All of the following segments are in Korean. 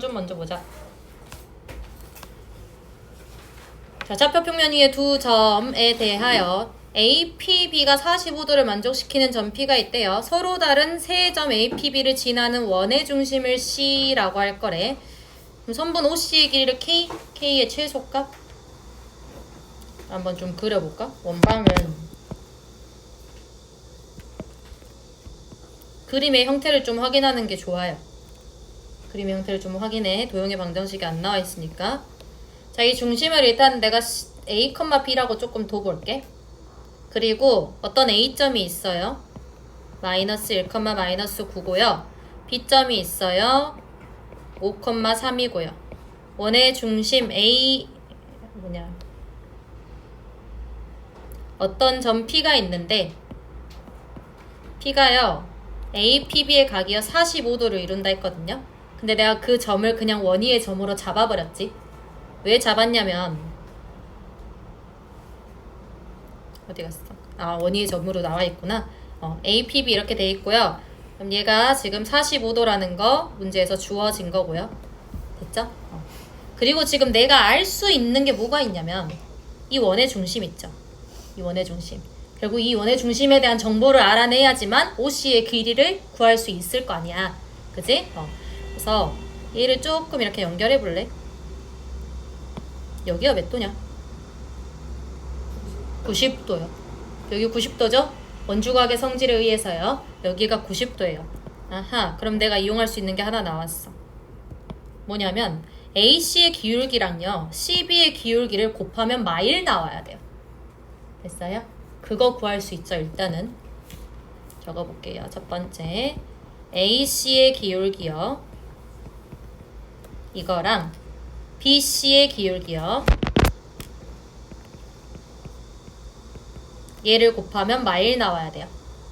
좀 먼저 보자. 자, 좌표 평면 위의 두 점에 대하여 A, P, B가 45도를 만족시키는 점 P가 있대요. 서로 다른 세 점 A, P, B를 지나는 원의 중심을 C라고 할 거래. 그럼 선분 OC의 길이를 K, K의 최소값 한번 좀 그려볼까? 원방은 그림의 형태를 좀 확인하는 게 좋아요. 그림의 형태를 좀 확인해. 도형의 방정식이 안 나와 있으니까. 자, 이 중심을 일단 내가 A, B라고 조금 둬볼게. 그리고 어떤 A점이 있어요. 마이너스 1, 마이너스 9고요. B점이 있어요. 5, 3이고요. 원의 중심 A 어떤 점 P가 있는데 P가요. A, P, B의 각이요 45도를 이룬다 했거든요. 근데 내가 그 점을 그냥 원위의 점으로 잡아버렸지. 왜 잡았냐면 어디 갔어? 아, 원위의 점으로 나와 있구나. A, P, B 이렇게 돼 있고요. 그럼 얘가 지금 45도라는 거 문제에서 주어진 거고요. 됐죠? 그리고 지금 내가 알 수 있는 게 뭐가 있냐면 이 원의 중심 있죠. 이 원의 중심. 결국 이 원의 중심에 대한 정보를 알아내야지만 OC의 길이를 구할 수 있을 거 아니야. 그지? 그래서 얘를 조금 이렇게 연결해 볼래? 여기가 몇 도냐? 90도요. 여기 90도죠? 원주각의 성질에 의해서요. 여기가 90도예요. 아하, 그럼 내가 이용할 수 있는 게 하나 나왔어. 뭐냐면 AC의 기울기랑요 CB의 기울기를 곱하면 마일 나와야 돼요. 됐어요? 그거 구할 수 있죠. 일단은 적어볼게요. 첫 번째 AC의 기울기요 이거랑 BC의 기울기요 얘를 곱하면 마일 나와야 돼요.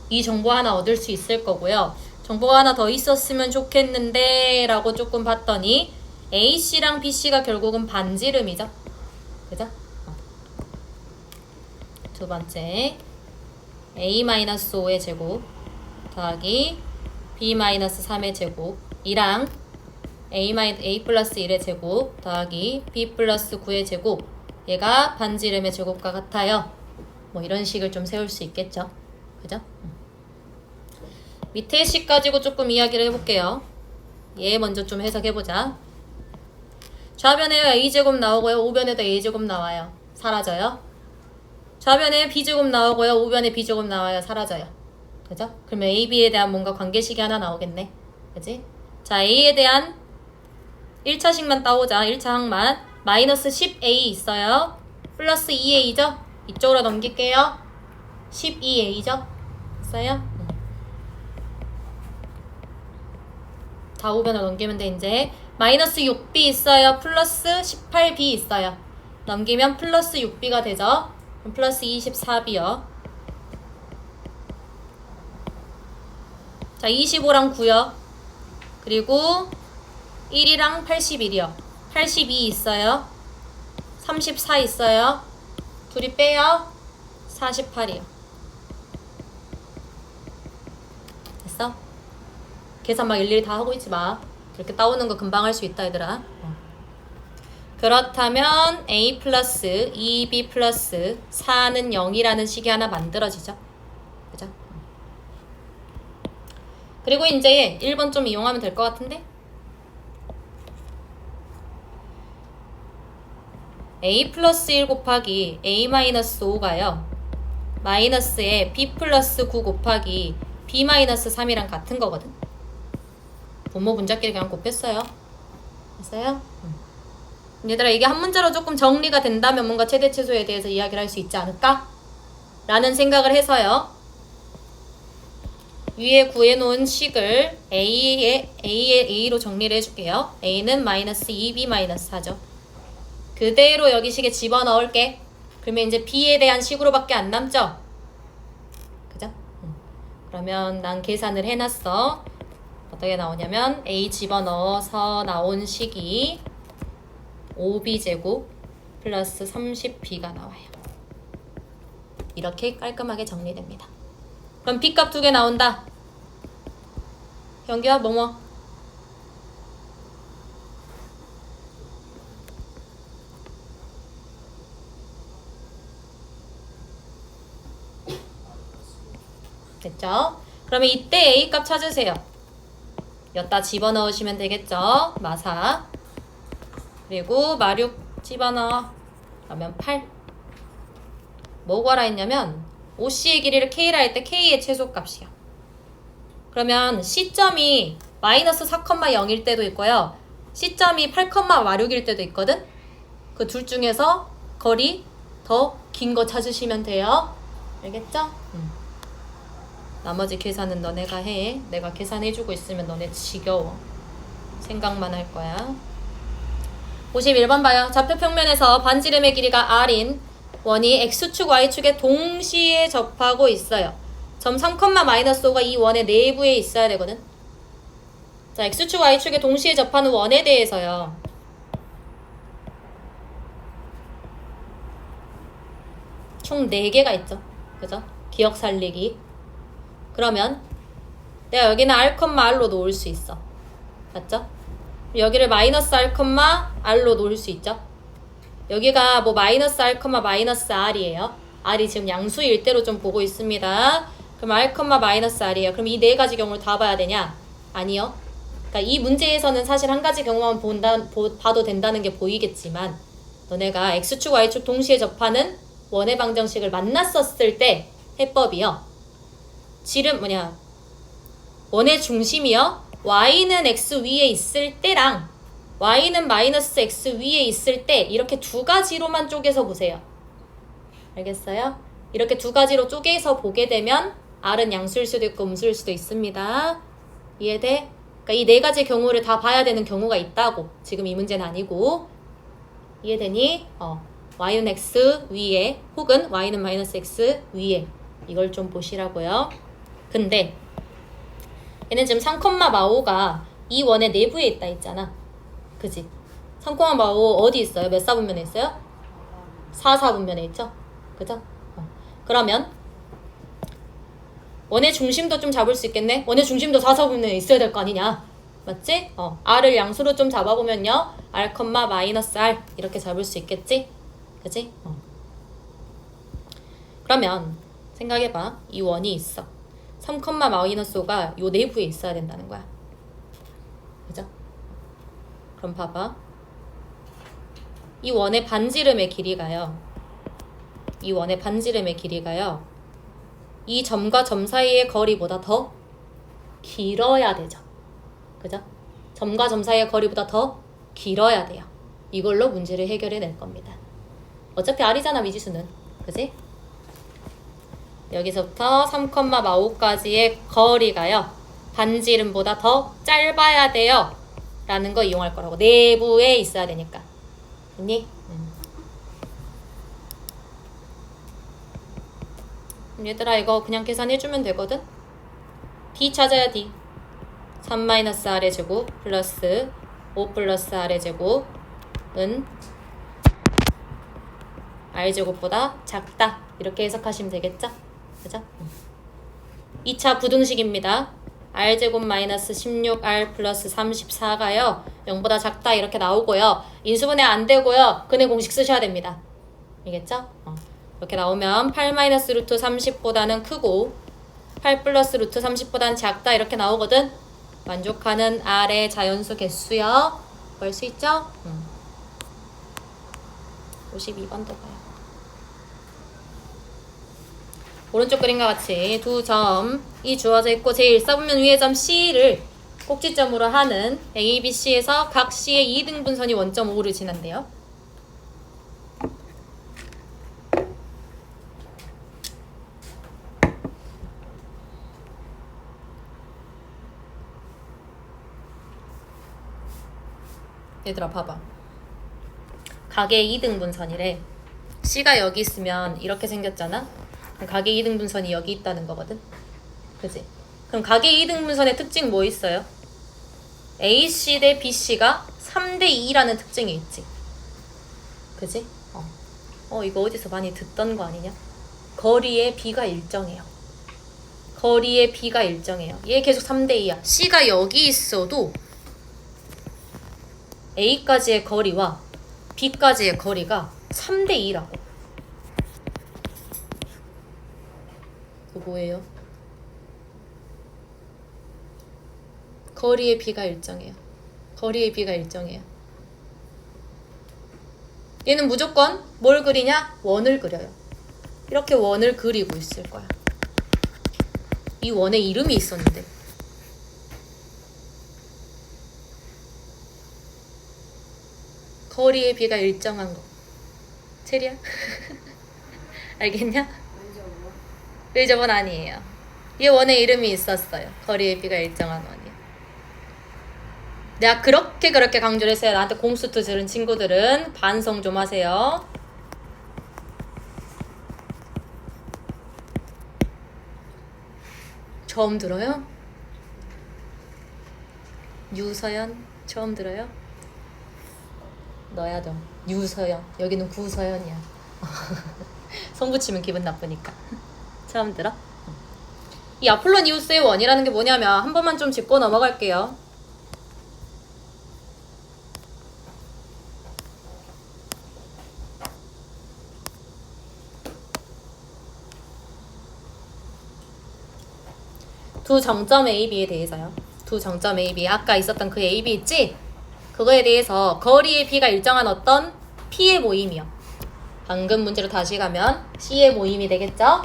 이 정보 하나 얻을 수 있을 거고요. 정보가 하나 더 있었으면 좋겠는데 라고 조금 봤더니 AC랑 BC가 결국은 반지름이죠. 그죠? 두 번째 A-5의 제곱 더하기 B-3의 제곱 이랑 A 플러스 1의 제곱 더하기 B 플러스 9의 제곱 얘가 반지름의 제곱과 같아요. 뭐 이런 식을 좀 세울 수 있겠죠. 그죠? 밑에 식 가지고 조금 이야기를 해볼게요. 얘 먼저 좀 해석해보자. 좌변에 A제곱 나오고요. 우변에도 A제곱 나와요. 사라져요. 좌변에 B제곱 나오고요. 우변에 B제곱 나와요. 사라져요. 그죠? 그러면 A, B에 대한 뭔가 관계식이 하나 나오겠네. 그지? 자, A에 대한 1차식만 따오자. 1차 항만. 마이너스 10A 있어요. 플러스 2A죠? 이쪽으로 넘길게요. 12A죠? 있어요? 다 우변으로 넘기면 돼. 이제 마이너스 6B 있어요. 플러스 18B 있어요. 넘기면 플러스 6B가 되죠. 그럼 플러스 24B요. 자, 25랑 9요. 그리고 1이랑 81이요. 82 있어요. 34 있어요. 둘이 빼요. 48이요. 됐어? 계산 막 일일이 다 하고 있지 마. 이렇게 따오는 거 금방 할 수 있다 얘들아. 그렇다면 A 플러스 2B 플러스 4는 0이라는 식이 하나 만들어지죠. 그죠? 그리고 이제 1번 좀 이용하면 될 것 같은데? A 플러스 1 곱하기 A 마이너스 5가요. 마이너스에 B 플러스 9 곱하기 B 마이너스 3이랑 같은 거거든. 분모 분자끼리 그냥 곱했어요. 됐어요? 얘들아, 이게 한 문자로 조금 정리가 된다면 뭔가 최대 최소에 대해서 이야기를 할 수 있지 않을까? 라는 생각을 해서요. 위에 구해놓은 식을 A로 정리를 해줄게요. A는 마이너스 2B 마이너스 4죠. 그대로 여기 식에 집어넣을게. 그러면 이제 B에 대한 식으로밖에 안 남죠? 그죠? 그러면 난 계산을 해놨어. 어떻게 나오냐면 A 집어넣어서 나온 식이 5B제곱 플러스 30B가 나와요. 이렇게 깔끔하게 정리됩니다. 그럼 B값 2개 나온다. 경규야, 뭐뭐? 됐죠? 그러면 이때 A 값 찾으세요. 여기다 집어넣으시면 되겠죠? 마사. 그리고 마륙 집어넣어. 그러면 8. 뭐 구하라 했냐면 OC의 길이를 K라 할 때 K의 최소값이요. 그러면 C점이 마이너스 4,0일 때도 있고요. C점이 8,6일 때도 있거든? 그 둘 중에서 거리 더 긴 거 찾으시면 돼요. 알겠죠? 나머지 계산은 너네가 해. 내가 계산해주고 있으면 너네 지겨워. 생각만 할 거야. 51번 봐요. 좌표 평면에서 반지름의 길이가 R인 원이 X축, Y축에 동시에 접하고 있어요. 점 3,-5가 이 원의 내부에 있어야 되거든. 자, X축, Y축에 동시에 접하는 원에 대해서요. 총 4개가 있죠. 그죠? 기억 살리기. 그러면 내가 여기는 R,R로 놓을 수 있어. 맞죠? 여기를 마이너스 R, R로 놓을 수 있죠. 여기가 뭐 마이너스 R, 마이너스 R이에요. R이 지금 양수일 대로 좀 보고 있습니다. 그럼 R, 마이너스 R이에요. 그럼 이 4가지 경우를 다 봐야 되냐? 아니요. 그러니까 이 문제에서는 사실 한 가지 경우만 봐도 된다는 게 보이겠지만 너네가 X축, Y축 동시에 접하는 원의 방정식을 만났었을 때 해법이요. 원의 중심이요. Y는 X 위에 있을 때랑 Y는 마이너스 X 위에 있을 때 이렇게 2가지로만 쪼개서 보세요. 알겠어요? 이렇게 2가지로 쪼개서 보게 되면 R은 양수일 수도 있고 음수일 수도 있습니다. 이해돼? 그러니까 이 4가지 경우를 다 봐야 되는 경우가 있다고. 지금 이 문제는 아니고. 이해되니? Y는 X 위에 혹은 Y는 마이너스 X 위에 이걸 좀 보시라고요. 근데 얘는 지금 3,5가 이 원의 내부에 있다 했잖아. 그지? 3,5 어디 있어요? 몇 사분면에 있어요? 4사분면에 있죠? 그죠? 그러면 원의 중심도 좀 잡을 수 있겠네? 원의 중심도 4사분면에 있어야 될 거 아니냐? 맞지? R을 양수로 좀 잡아보면요. R, 마이너스 R 이렇게 잡을 수 있겠지? 그지? 그러면 생각해봐. 이 원이 있어. 3,-5가 요 내부에 있어야 된다는 거야. 그죠? 그럼 봐봐. 이 원의 반지름의 길이가요. 이 점과 점 사이의 거리보다 더 길어야 되죠. 그죠? 점과 점 사이의 거리보다 더 길어야 돼요. 이걸로 문제를 해결해 낼 겁니다. 어차피 R이잖아, 미지수는. 그지? 여기서부터 3,5까지의 거리가요. 반지름보다 더 짧아야 돼요. 라는 거 이용할 거라고. 내부에 있어야 되니까. 됐니? 얘들아 이거 그냥 계산해주면 되거든? D 찾아야 D. 3-R의 제곱 플러스 5 플러스 R의 제곱은 R제곱보다 작다. 이렇게 해석하시면 되겠죠? 그죠? 2차 부등식입니다. R제곱 마이너스 16R 플러스 34가요. 0보다 작다 이렇게 나오고요. 인수분해 안 되고요. 근해 공식 쓰셔야 됩니다. 알겠죠? 이렇게 나오면 8 마이너스 루트 30보다는 크고 8 플러스 루트 30보다는 작다 이렇게 나오거든. 만족하는 R의 자연수 개수요. 볼 수 있죠? 52번도 봐요. 오른쪽 그림과 같이 두 점이 주어져 있고 제1사분면 위의 점 C를 꼭지점으로 하는 A, B, C에서 각 C의 2등분선이 원점 O를 지난대요. 얘들아 봐봐. 각의 2등분선이래. C가 여기 있으면 이렇게 생겼잖아. 각의 2등분선이 여기 있다는 거거든. 그지? 그럼 각의 2등분선의 특징 뭐 있어요? AC 대 BC가 3대 2라는 특징이 있지. 그지? 이거 어디서 많이 듣던 거 아니냐? 거리의 B가 일정해요. 얘 계속 3대 2야. C가 여기 있어도 A까지의 거리와 B까지의 거리가 3대 2라고. 뭐예요? 거리의 B가 일정해요. 거리의 B가 일정해요. 얘는 무조건 뭘 그리냐? 원을 그려요. 이렇게 원을 그리고 있을 거야. 이 원에 이름이 있었는데. 거리의 B가 일정한 거. 체리야? 알겠냐? 레이저번 아니에요. 이 원에 이름이 있었어요. 거리의 B가 일정한 원이요. 내가 그렇게 강조를 했어요. 나한테 공수투 들은 친구들은 반성 좀 하세요. 처음 들어요? 유서연 처음 들어요? 너야 너. 유서연. 여기는 구서연이야. 손 붙이면 기분 나쁘니까. 처음 들어? 이 아폴로니우스의 원이라는 게 뭐냐면 한 번만 좀 짚고 넘어갈게요. 두 정점 A, B에 대해서요. 두 정점 A, B. 아까 있었던 그 A, B 있지? 그거에 대해서 거리의 B가 일정한 어떤 P의 모임이요. 방금 문제로 다시 가면 C의 모임이 되겠죠?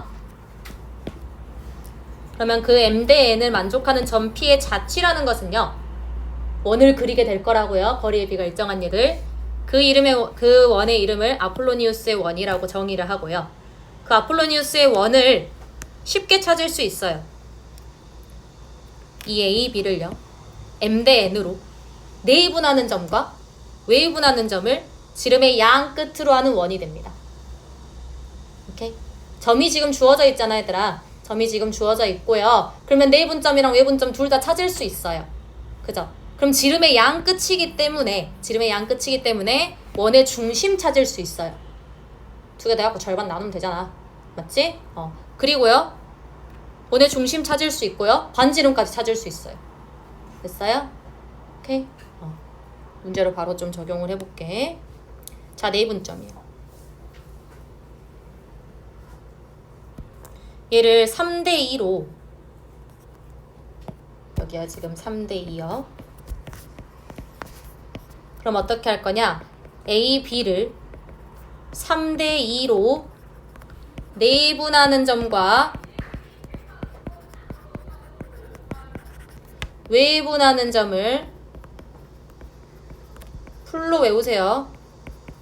그러면 그 M 대 N을 만족하는 점 P의 자취라는 것은요. 원을 그리게 될 거라고요. 거리의 B가 일정한 얘를. 그 원의 이름을 아폴로니우스의 원이라고 정의를 하고요. 그 아폴로니우스의 원을 쉽게 찾을 수 있어요. 이 A, B를요. M 대 N으로 내분하는 점과 외분하는 점을 지름의 양 끝으로 하는 원이 됩니다. 오케이? 점이 지금 주어져 있잖아, 얘들아. 점이 지금 주어져 있고요. 그러면 내분점이랑 외분점 둘 다 찾을 수 있어요. 그죠? 그럼 지름의 양 끝이기 때문에 원의 중심 찾을 수 있어요. 두 개 돼갖고 절반 나누면 되잖아. 맞지? 그리고요. 원의 중심 찾을 수 있고요. 반지름까지 찾을 수 있어요. 됐어요? 오케이? 문제로 바로 좀 적용을 해볼게. 자, 내분점이요. 얘를 3대2로 여기야 지금 3대2요. 그럼 어떻게 할 거냐? A, B를 3대2로 내분하는 점과 외분하는 점을 풀로 외우세요.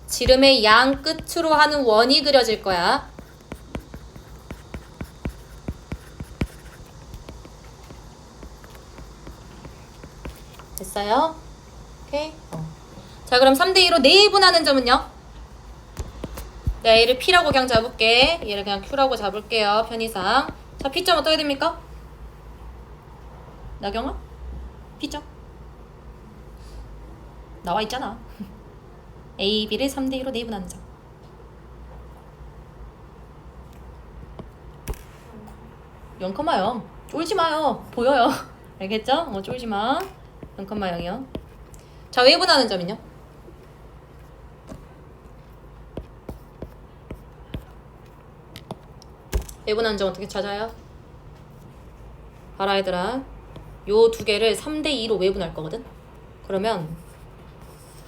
지름의 양 끝으로 하는 원이 그려질 거야. 됐어요? 오케이? 자, 그럼 3대2로 내분하는 점은요? 내가 얘를 P라고 그냥 잡을게. 얘를 그냥 Q라고 잡을게요. 편의상. 자, P점 어떻게 됩니까? 나경아? P점? 나와 있잖아. A, B를 3대2로 내분하는 점. 0,0. 쫄지 마요. 보여요. 알겠죠? 쫄지 마. 0,0이요. 자, 외분하는 점은요? 외분하는 점 어떻게 찾아요? 봐라, 얘들아. 요 두 개를 3대2로 외분할 거거든? 그러면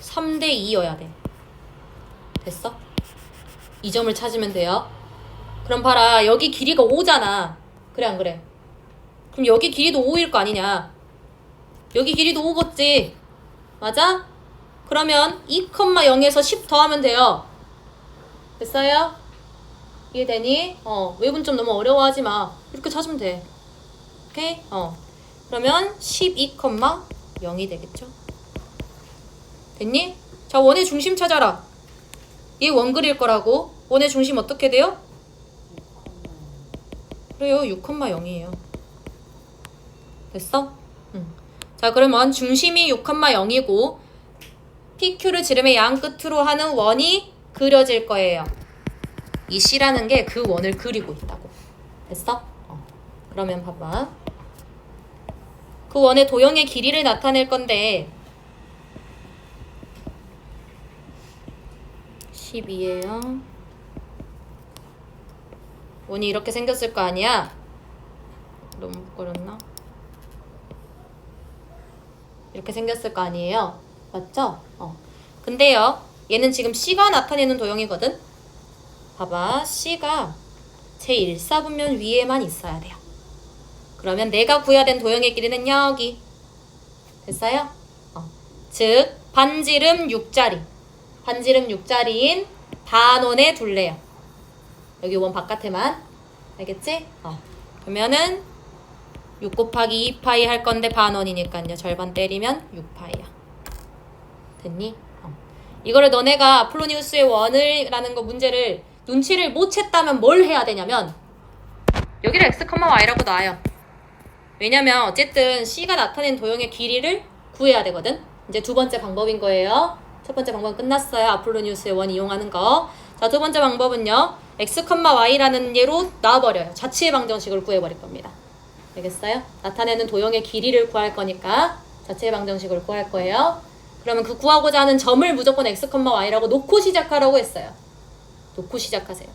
3대2여야 돼. 됐어? 이 점을 찾으면 돼요. 그럼 봐라. 여기 길이가 5잖아. 그래, 안 그래? 그럼 여기 길이도 5일 거 아니냐? 여기 길이도 5겠지? 맞아? 그러면 2,0에서 10 더하면 돼요. 됐어요? 이해되니? 외분점 너무 어려워하지 마. 이렇게 찾으면 돼. 오케이? 그러면 12,0이 되겠죠? 됐니? 자, 원의 중심 찾아라. 얘 원 그릴 거라고. 원의 중심 어떻게 돼요? 그래요. 6,0이에요. 됐어? 응. 자, 그러면 중심이 6,0이고 PQ를 지름의 양 끝으로 하는 원이 그려질 거예요. 이 C라는 게 그 원을 그리고 있다고. 됐어? 그러면 봐봐. 그 원의 도형의 길이를 나타낼 건데 12예요. 원이 이렇게 생겼을 거 아니야? 너무 부끄럽나? 이렇게 생겼을 거 아니에요. 맞죠? 근데요. 얘는 지금 C가 나타내는 도형이거든. 봐봐. C가 제1사분면 위에만 있어야 돼요. 그러면 내가 구해야 된 도형의 길이는 여기. 됐어요? 즉 반지름 6자리. 반지름 6자리인 반원에 둘래요. 여기 원 바깥에만. 알겠지? 그러면은 6 곱하기 2파이 할 건데 반원이니까요. 절반 때리면 6파이야. 됐니? 이거를 너네가 아폴로니우스의 원을 라는 거 문제를 눈치를 못 챘다면 뭘 해야 되냐면 여기를 x, y라고 놔요. 왜냐면 어쨌든 C가 나타낸 도형의 길이를 구해야 되거든. 이제 두 번째 방법인 거예요. 첫 번째 방법은 끝났어요. 아폴로니우스의 원 이용하는 거. 자, 두 번째 방법은요. x, y라는 예로 놔버려요. 자취의 방정식을 구해버릴 겁니다. 알겠어요? 나타내는 도형의 길이를 구할 거니까 자취의 방정식을 구할 거예요. 그러면 그 구하고자 하는 점을 무조건 x, y라고 놓고 시작하라고 했어요. 놓고 시작하세요.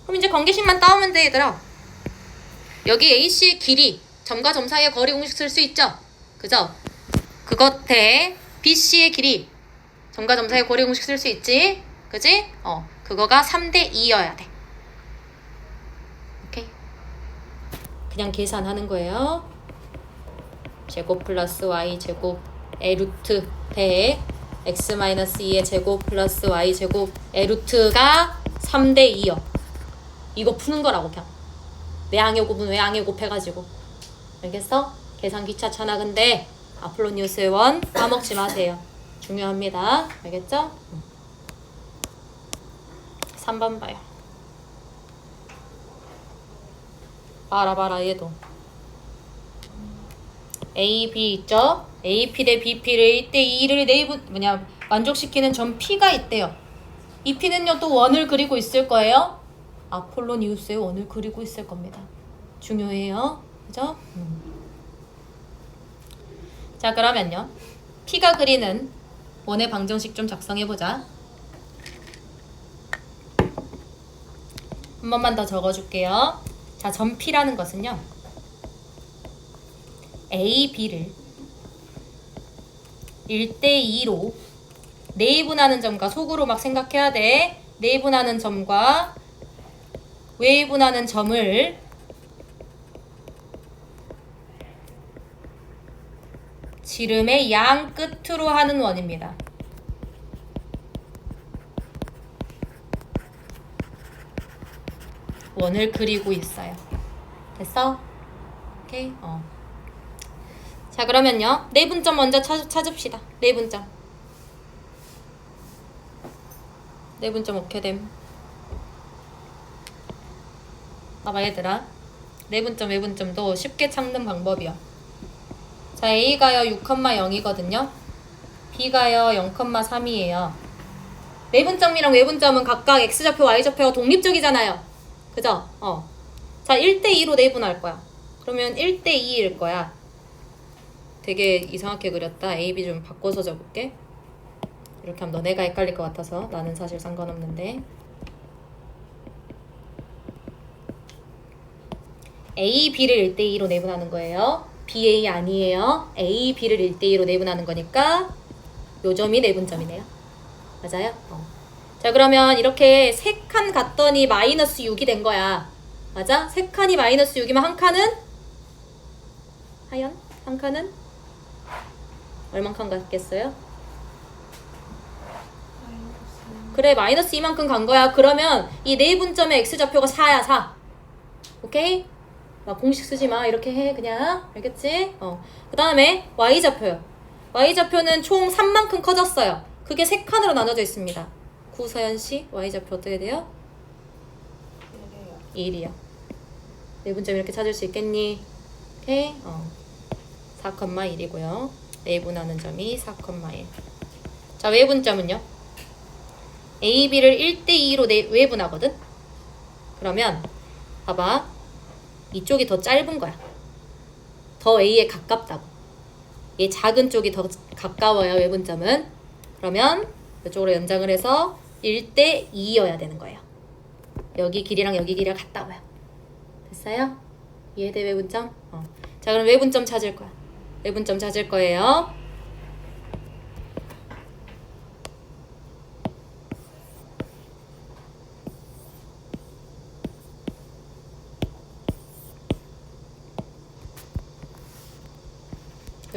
그럼 이제 관계식만 따오면 돼, 얘들아. 여기 AC의 길이, 점과 점 사이의 거리 공식 쓸 수 있죠? 그죠? 그것 대 BC의 길이, 점과 점 사이의 거리 공식 쓸 수 있지? 그지? 그거가 3대 2여야 돼. 오케이? 그냥 계산하는 거예요. 제곱 플러스 y 제곱 의 루트 대 x-2의 제곱 플러스 y 제곱 의 루트가 3대 2요. 이거 푸는 거라고 그냥. 내항의 곱은 외항의 곱 해가지고. 알겠어? 계산 귀찮잖아. 근데 아폴로니우스의 원 까먹지 마세요. 중요합니다. 알겠죠? 3번 봐요. 봐라 얘도. A, B 있죠? AP 대 BP를 1대2를 만족시키는 점 P가 있대요. 이 P는요 또 원을 그리고 있을 거예요. 아폴로니우스의 원을 그리고 있을 겁니다. 중요해요. 그죠? 자, 그러면요. P가 그리는 원의 방정식 좀 작성해보자. 한 번만 더 적어줄게요. 자, 점 P라는 것은요. A, B를 1대2로 내분하는 점과 속으로 막 생각해야 돼. 내분하는 점과 외분하는 점을 지름의 양 끝으로 하는 원입니다. 원을 그리고 있어요. 됐어? 오케이? 자, 그러면요. 내분점 먼저 찾읍시다. 내분점. 내분점 어떻게 됨? 봐봐 얘들아. 내분점, 외분점도 쉽게 찾는 방법이야. 자, A가요 6,0이거든요. B가요 0,3이에요. 내분점이랑 외분점은 각각 X좌표, Y좌표가 독립적이잖아요. 그죠? 자, 1대2로 내분할 거야. 그러면 1대2일 거야. 되게 이상하게 그렸다. A, B 좀 바꿔서 적을게. 이렇게 하면 너네가 헷갈릴 것 같아서 나는 사실 상관없는데. A, B를 1대2로 내분하는 거예요. BA 아니에요. A, B를 1대2로 내분하는 거니까 요 점이 내분점이네요. 맞아요? 자, 그러면 이렇게 3칸 갔더니 마이너스 6이 된 거야. 맞아? 3칸이 마이너스 6이면 한 칸은? 하연? 한 칸은? 얼만큼 갔겠어요? 그래, 마이너스 이만큼 간 거야. 그러면 이 내분점의 x좌표가 4야, 4. 오케이? 막 공식 쓰지 마. 이렇게 해, 그냥. 알겠지? 그 다음에 y좌표요. y좌표는 총 3만큼 커졌어요. 그게 3칸으로 나눠져 있습니다. 구서연씨, y좌표 어떻게 돼요? 1이요. 내분점 이렇게 찾을 수 있겠니? 오케이? 4,1이고요. 내분하는 점이 4,1. 자, 외분점은요? A, B를 1대2로 외분하거든? 그러면 봐봐. 이쪽이 더 짧은 거야. 더 A에 가깝다고. 얘 작은 쪽이 더 가까워요, 외분점은. 그러면 이쪽으로 연장을 해서 1대2여야 되는 거예요. 여기 길이랑 여기 길이가 같다고요. 됐어요? 이해돼, 외분점? 자, 그럼 외분점 찾을 거야. 외분점 찾을 거예요.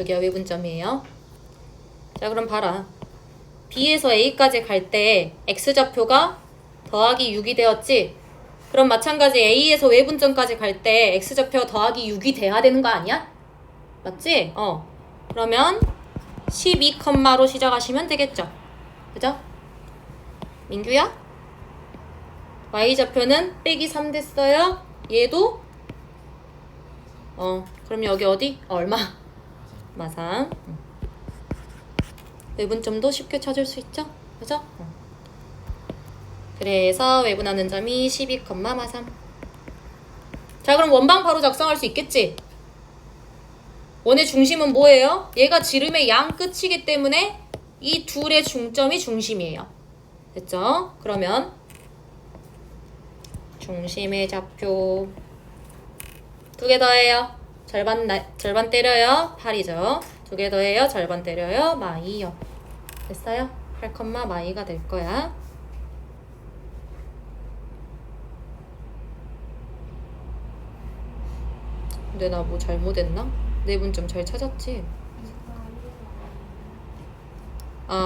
여기가 외분점이에요. 자, 그럼 봐라. B에서 A까지 갈 때 X좌표가 더하기 6이 되었지? 그럼 마찬가지 A에서 외분점까지 갈 때 X좌표가 더하기 6이 돼야 되는 거 아니야? 맞지? 그러면 12컴마로 시작하시면 되겠죠? 그죠? 민규야? Y좌표는 빼기 3 됐어요? 얘도? 그럼 여기 어디? 얼마? 마삼. 외분점도 쉽게 찾을 수 있죠? 그죠? 그래서 외분하는 점이 12,마삼. 자, 그럼 원방 바로 작성할 수 있겠지? 원의 중심은 뭐예요? 얘가 지름의 양 끝이기 때문에 이 둘의 중점이 중심이에요. 됐죠? 그러면 중심의 좌표 2개 더해요. 절반 때려요. 8이죠. 2개 더해요. 절반 때려요. 마이요. 됐어요? 8, 마이가 될 거야. 근데 나 뭐 잘못했나? 내분 좀 잘 찾았지?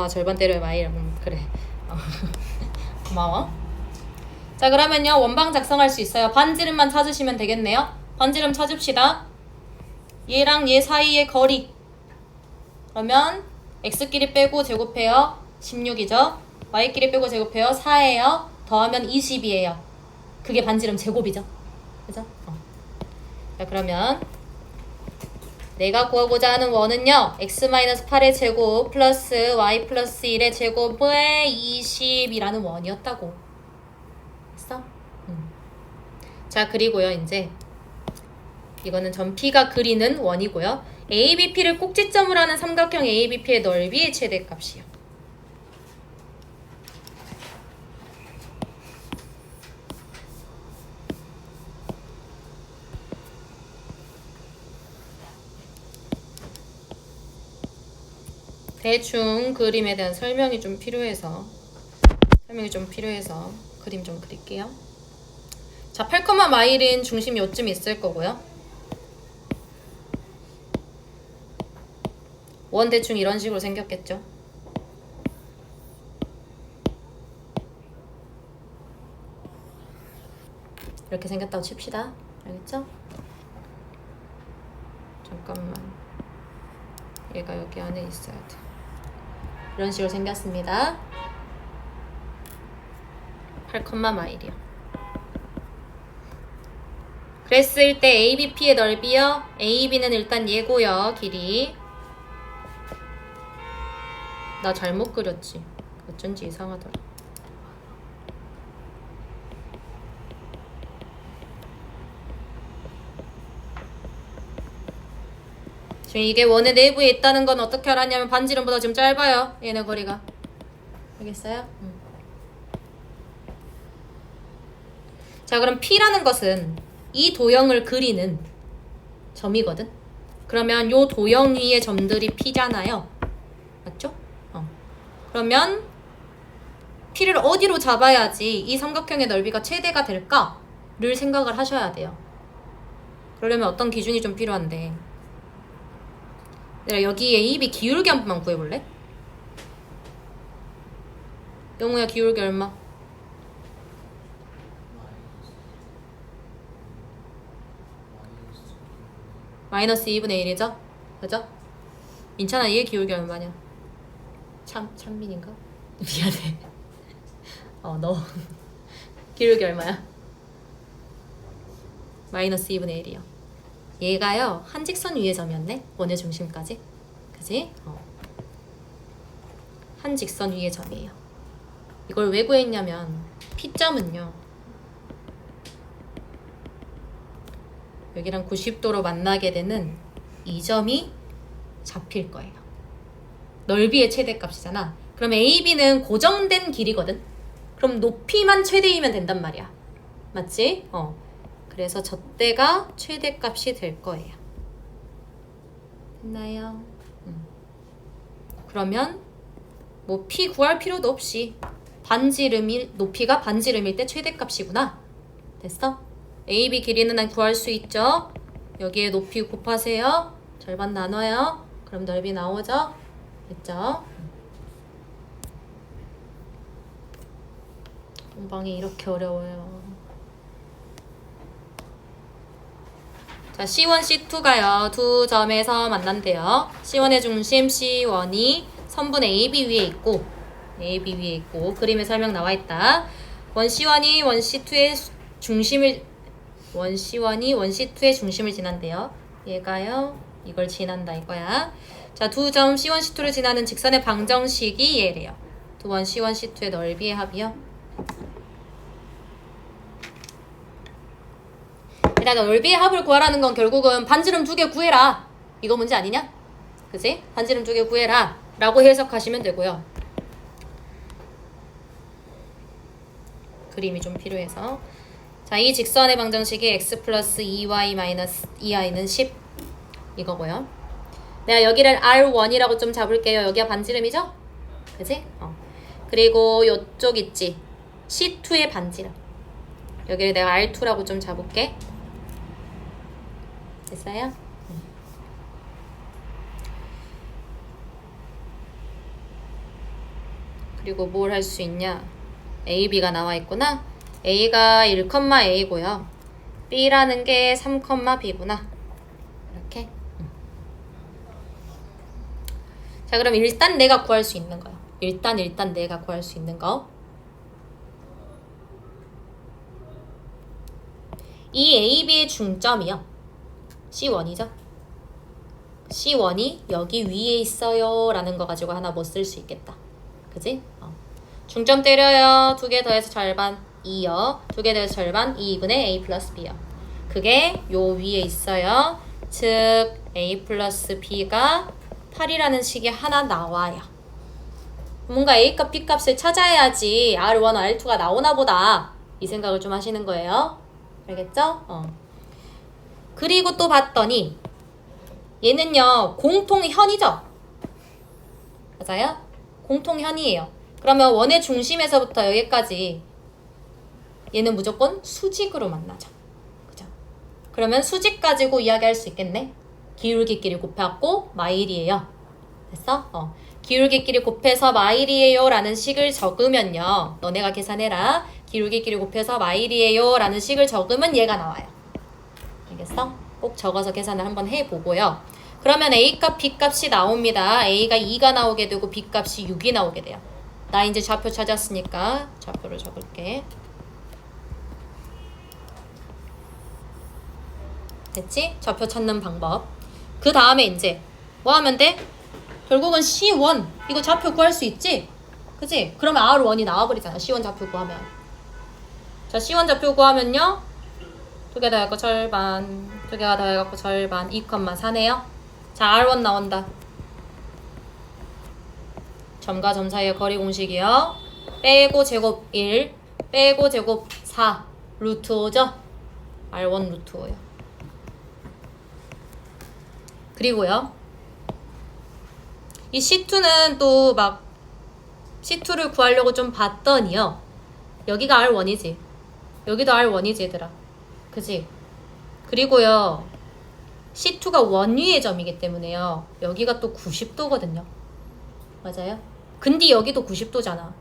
절반 때려요. 마이. 그래. 고마워. 자, 그러면요. 원방 작성할 수 있어요. 반지름만 찾으시면 되겠네요. 반지름 찾읍시다. 얘랑 얘 사이의 거리. 그러면 x끼리 빼고 제곱해요. 16이죠. y끼리 빼고 제곱해요. 4예요. 더하면 20이에요. 그게 반지름 제곱이죠. 그죠? 자, 그러면 내가 구하고자 하는 원은요. x-8의 제곱 플러스 y 플러스 1의 제곱의 20이라는 원이었다고. 됐어? 자, 그리고요. 이제 이거는 점 P가 그리는 원이고요. ABP를 꼭지점으로 하는 삼각형 ABP의 넓이의 최대값이요. 대충 그림에 대한 설명이 좀 필요해서 그림 좀 그릴게요. 자, 8, 마일인 중심이 요쯤 있을 거고요. 원 대충 이런 식으로 생겼겠죠. 이렇게 생겼다고 칩시다. 알겠죠? 잠깐만. 얘가 여기 안에 있어야 돼. 이런 식으로 생겼습니다. 8, 마일이요. 그랬을 때 ABP의 넓이요. AB는 일단 얘고요. 길이. 나 잘못 그렸지. 어쩐지 이상하더라. 지금 이게 원의 내부에 있다는 건 어떻게 알았냐면 반지름보다 지금 짧아요. 얘네 거리가. 알겠어요? 자, 그럼 P라는 것은 이 도형을 그리는 점이거든. 그러면 요 도형 위의 점들이 P잖아요. 맞죠? 그러면 P를 어디로 잡아야지 이 삼각형의 넓이가 최대가 될까를 생각을 하셔야 돼요. 그러려면 어떤 기준이 좀 필요한데, 내가 여기 AB 기울기 한 번만 구해볼래? 영우야, 기울기 얼마? 마이너스 2분의 1이죠? 그죠? 민찬아, 얘 기울기 얼마냐? 찬민인가? 미안해. 너 기울기 얼마야? 마이너스 2분의 1이요. 얘가요, 한직선 위의 점이었네? 원의 중심까지. 그지? 한직선 위의 점이에요. 이걸 왜 구했냐면 P점은요, 여기랑 90도로 만나게 되는 이 점이 잡힐 거예요. 넓이의 최대값이잖아. 그럼 AB는 고정된 길이거든. 그럼 높이만 최대이면 된단 말이야. 맞지? 그래서 저때가 최대값이 될 거예요. 됐나요? 그러면 뭐 P 구할 필요도 없이 높이가 반지름일 때 최대값이구나. 됐어? AB 길이는 구할 수 있죠? 여기에 높이 곱하세요. 절반 나눠요. 그럼 그럼 넓이 나오죠? 됐죠? 공방이 이렇게 어려워요. 자, C1, C2가요. 두 점에서 만난대요. C1의 중심 C1이 선분 AB 위에 있고 그림에 설명 나와 있다. 1C1이 1C2의 중심을 1C2의 중심을 지난대요. 얘가요. 이걸 지난다 이거야. 자, 두 점 C1, C2를 지나는 직선의 방정식이 얘래요. 두 번 C1, C2의 넓이의 합이요. 일단 넓이의 합을 구하라는 건 결국은 반지름 2개 구해라. 이거 문제 아니냐? 그치? 반지름 2개 구해라. 라고 해석하시면 되고요. 그림이 좀 필요해서. 자, 이 직선의 방정식이 x 플러스 2y 마이너스 2i는 10 이거고요. 내가 여기를 R1이라고 좀 잡을게요. 여기가 반지름이죠? 그치? 그리고 요쪽 있지? C2의 반지름. 여기를 내가 R2라고 좀 잡을게. 됐어요? 그리고 뭘 할 수 있냐? A, B가 나와 있구나. A가 1,A고요. B라는 게 3,B구나. 이렇게. 자, 그럼 일단 내가 구할 수 있는 거요. 일단 내가 구할 수 있는 거. 이 A, B의 중점이요. C1이죠. C1이 여기 위에 있어요. 라는 거 가지고 하나 뭐 쓸 수 있겠다. 그지? 중점 때려요. 2개 더해서 절반 2요. 2개 더해서 절반 2분의 A 플러스 B요. 그게 요 위에 있어요. 즉 A 플러스 B가 8이라는 식이 하나 나와요. 뭔가 A값 B값을 찾아야지 R1, R2가 나오나 보다. 이 생각을 좀 하시는 거예요. 알겠죠? 그리고 또 봤더니 얘는요 공통현이죠. 맞아요? 공통현이에요. 그러면 원의 중심에서부터 여기까지 얘는 무조건 수직으로 만나죠. 그죠? 그러면 수직 가지고 이야기할 수 있겠네. 기울기끼리 곱해갖고 마일이에요. 됐어? 기울기끼리 곱해서 마일이에요 라는 식을 적으면요. 너네가 계산해라. 기울기끼리 곱해서 마일이에요 라는 식을 적으면 얘가 나와요. 알겠어? 꼭 적어서 계산을 한번 해보고요. 그러면 A값, B값이 나옵니다. A가 2가 나오게 되고 B값이 6이 나오게 돼요. 나 이제 좌표 찾았으니까 좌표를 적을게. 됐지? 좌표 찾는 방법. 그 다음에 이제 뭐 하면 돼? 결국은 C1 이거 좌표 구할 수 있지? 그치? 그러면 R1이 나와버리잖아. C1 좌표 구하면. 자, C1 좌표 구하면요 2개 더해갖고 절반 2개가 더해갖고 절반 2,4네요. 자, R1 나온다. 점과 점 사이의 거리 공식이요. 빼고 제곱 1 빼고 제곱 4 루트 5죠? R1 루트 5요. 그리고요 이 C2는 또 막 C2를 구하려고 좀 봤더니요 여기가 R1이지. 여기도 R1이지 얘들아. 그지? 그리고요 C2가 원위의 점이기 때문에요 여기가 또 90도거든요. 맞아요? 근데 여기도 90도잖아.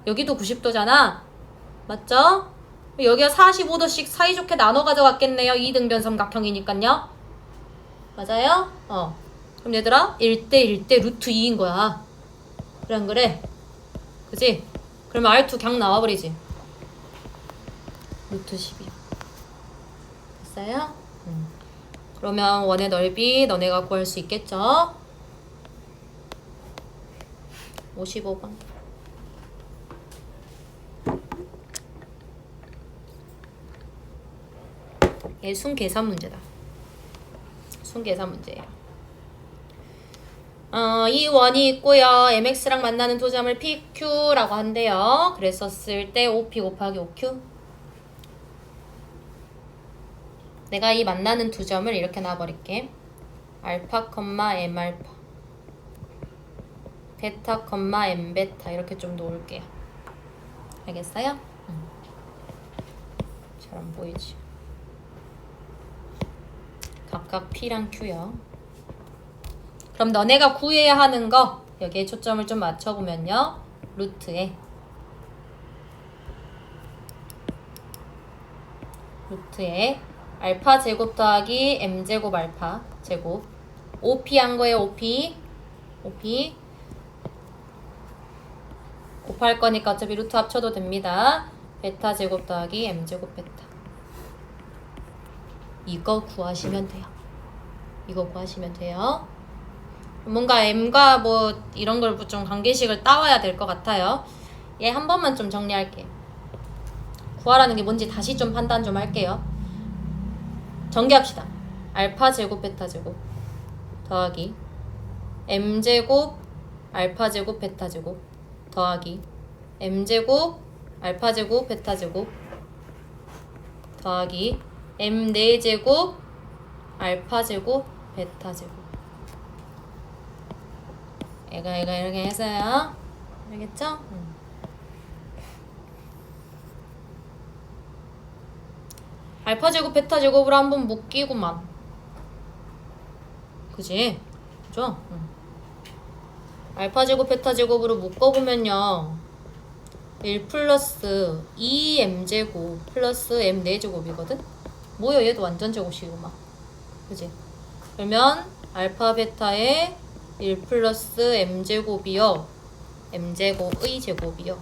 여기도 90도잖아. 맞죠? 여기가 45도씩 사이좋게 나눠 가져갔겠네요. 이등변 삼각형이니까요. 맞아요? 그럼 얘들아 1대 1대 루트 2인 거야. 그래 안 그래? 그지? 그러면 R2 그냥 나와버리지. 루트 10이요. 됐어요? 그러면 원의 넓이 너네가 구할 수 있겠죠? 55번. 얘 순계산 문제다. 순계산 문제예요. 이 원이 있고요. mx랑 만나는 두 점을 pq라고 한대요. 그랬었을 때 5p 곱하기 5q. 내가 이 만나는 두 점을 이렇게 놔버릴게. 알파, m알파 베타, m베타 이렇게 좀 놓을게요. 알겠어요? 잘 안 보이지? 각각 p랑 q요. 그럼 너네가 구해야 하는 거 여기에 초점을 좀 맞춰보면요. 루트에 알파 제곱 더하기 m 제곱 알파 제곱 OP 한 거예요. OP 곱할 거니까 어차피 루트 합쳐도 됩니다. 베타 제곱 더하기 m 제곱 베타 이거 구하시면 돼요. 뭔가 m과 뭐 이런 걸 좀 관계식을 따와야 될 것 같아요. 얘 한 번만 좀 정리할게요. 구하라는 게 뭔지 다시 좀 판단 좀 할게요. 전개합시다. 알파 제곱 베타 제곱 더하기 m 제곱 알파 제곱 베타 제곱 더하기 m 제곱 알파 제곱 베타 제곱 더하기 m 4제곱 알파 제곱 베타 제곱 애가 이렇게 했어요. 알겠죠? 알파 제곱 베타 제곱으로 한번 묶이고만 그지? 그죠? 알파 제곱 베타 제곱으로 묶어보면요 1 플러스 2m 제곱 플러스 m 4제곱이거든? 뭐야 얘도 완전 제곱식이구만 그지? 그러면 알파 베타의 1 플러스 m 제곱이요 m 제곱의 제곱이요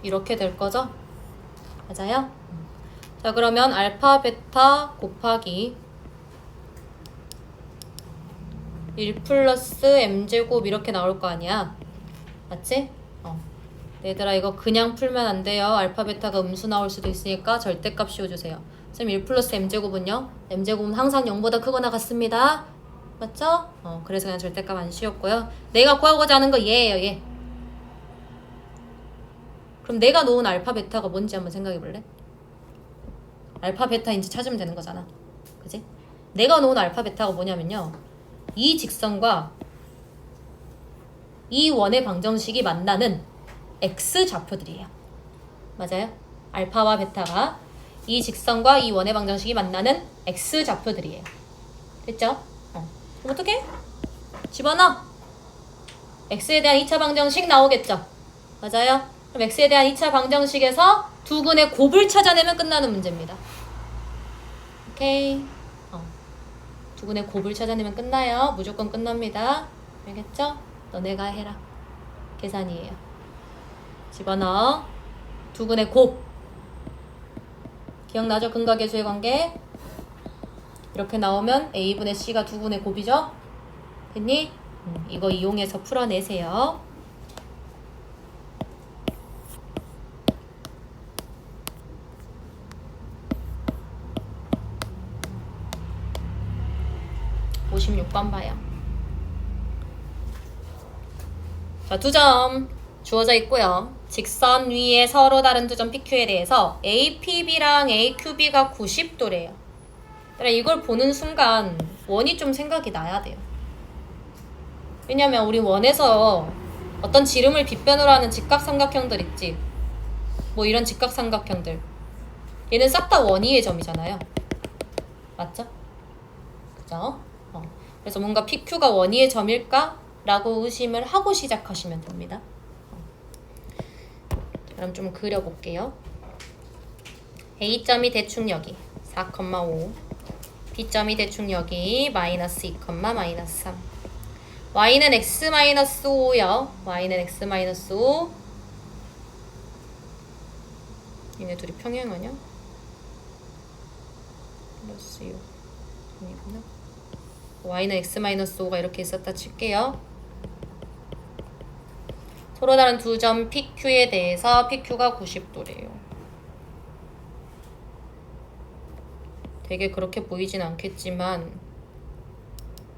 이렇게 될 거죠? 맞아요? 자 그러면 알파 베타 곱하기 1 플러스 m제곱 이렇게 나올 거 아니야 맞지? 얘들아 이거 그냥 풀면 안 돼요. 알파 베타가 음수 나올 수도 있으니까 절대값 씌워주세요. 선생님 1 플러스 m제곱은요? m제곱은 항상 0보다 크거나 같습니다. 맞죠? 그래서 그냥 절대값 안 씌웠고요. 내가 구하고자 하는 거 얘예요 얘. 그럼 내가 놓은 알파 베타가 뭔지 한번 생각해 볼래? 알파 베타인지 찾으면 되는 거잖아. 그지? 내가 놓은 알파 베타가 뭐냐면요. 이 직선과 이 원의 방정식이 만나는 x 좌표들이에요. 맞아요? 알파와 베타가 이 직선과 이 원의 방정식이 만나는 x 좌표들이에요. 됐죠? 그럼 어떡해? 집어넣어. x에 대한 2차 방정식 나오겠죠? 맞아요? 그럼 x에 대한 2차 방정식에서 두근의 곱을 찾아내면 끝나는 문제입니다. 오케이. 두근의 곱을 찾아내면 끝나요. 무조건 끝납니다. 알겠죠? 너네가 해라. 계산이에요. 집어넣어. 두근의 곱. 기억나죠? 근과 계수의 관계. 이렇게 나오면 a분의 c가 두근의 곱이죠? 됐니? 이거 이용해서 풀어내세요. (56번) 봐요. 자, 2점 주어져 있고요. 직선 위에 서로 다른 두 점 PQ에 대해서 APB랑 AQB가 90도래요. 이걸 보는 순간 원이 좀 생각이 나야 돼요. 왜냐면 우리 원에서 어떤 지름을 빗변으로 하는 직각삼각형들 있지. 뭐 이런 직각삼각형들. 얘는 싹 다 원위의 점이잖아요. 맞죠? 그죠? 그래서 뭔가 PQ가 원위의 점일까? 라고 의심을 하고 시작하시면 됩니다. 그럼 좀 그려볼게요. A점이 대충 여기 4,5 B점이 대충 여기 마이너스 2, 마이너스 3 Y는 x-5요. Y는 x-5 얘네 둘이 평행하냐? 플러스 6 아니구나. Y는 x-5가 이렇게 있었다 칠게요. 서로 다른 두 점 PQ에 대해서 PQ가 90도래요. 되게 그렇게 보이진 않겠지만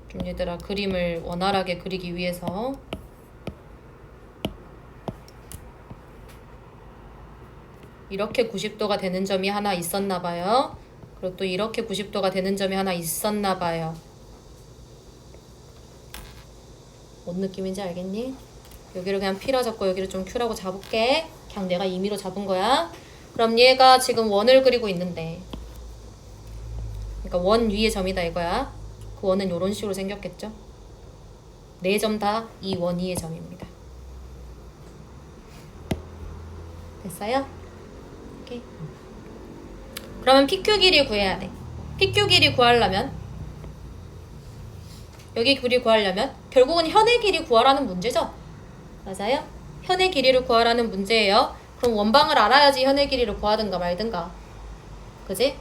좀 얘들아 그림을 원활하게 그리기 위해서 이렇게 90도가 되는 점이 하나 있었나 봐요. 그리고 또 이렇게 90도가 되는 점이 하나 있었나 봐요. 뭔 느낌인지 알겠니? 여기를 그냥 P라 잡고 여기를 좀 Q라고 잡을게. 그냥 내가 임의로 잡은 거야. 그럼 얘가 지금 원을 그리고 있는데 그러니까 원 위에 점이다 이거야. 그 원은 이런 식으로 생겼겠죠. 4점 다 이 원 위의 점입니다. 됐어요? 오케이. 그러면 PQ 길이 구해야 돼. PQ 길이 구하려면 여기 길이 구하려면 결국은 현의 길이 구하라는 문제죠. 맞아요? 현의 길이를 구하라는 문제예요. 그럼 원방을 알아야지 현의 길이를 구하든가 말든가. 그지?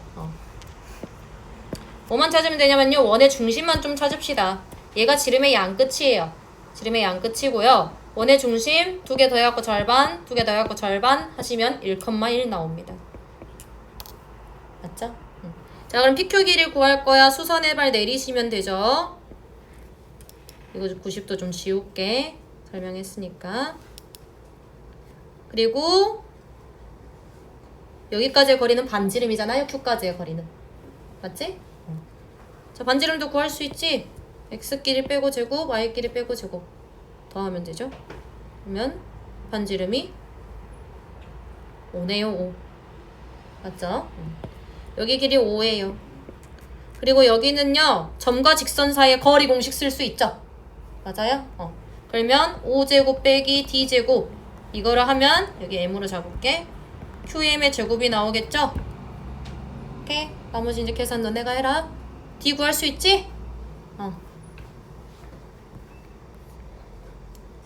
뭐만 찾으면 되냐면요. 원의 중심만 좀 찾읍시다. 얘가 지름의 양 끝이에요. 지름의 양 끝이고요. 원의 중심 2개 더해갖고 절반, 2개 더해갖고 절반 하시면 1,1 나옵니다. 맞죠? 자, 그럼 PQ 길이 구할 거야. 수선의 발 내리시면 되죠. 이거 90도 좀 지울게. 설명했으니까. 그리고 여기까지의 거리는 반지름이잖아요. Q까지의 거리는. 맞지? 자, 반지름도 구할 수 있지? X끼리 빼고 제곱, Y끼리 빼고 제곱 더하면 되죠? 그러면 반지름이 5네요. 5. 맞죠? 여기 길이 5예요. 그리고 여기는요. 점과 직선 사이에 거리 공식 쓸 수 있죠? 맞아요? 그러면 5제곱 빼기 D제곱 이거를 하면 여기 M으로 잡을게. QM의 제곱이 나오겠죠? 오케이? 나머지 이제 계산 너네가 해라. D 구할 수 있지?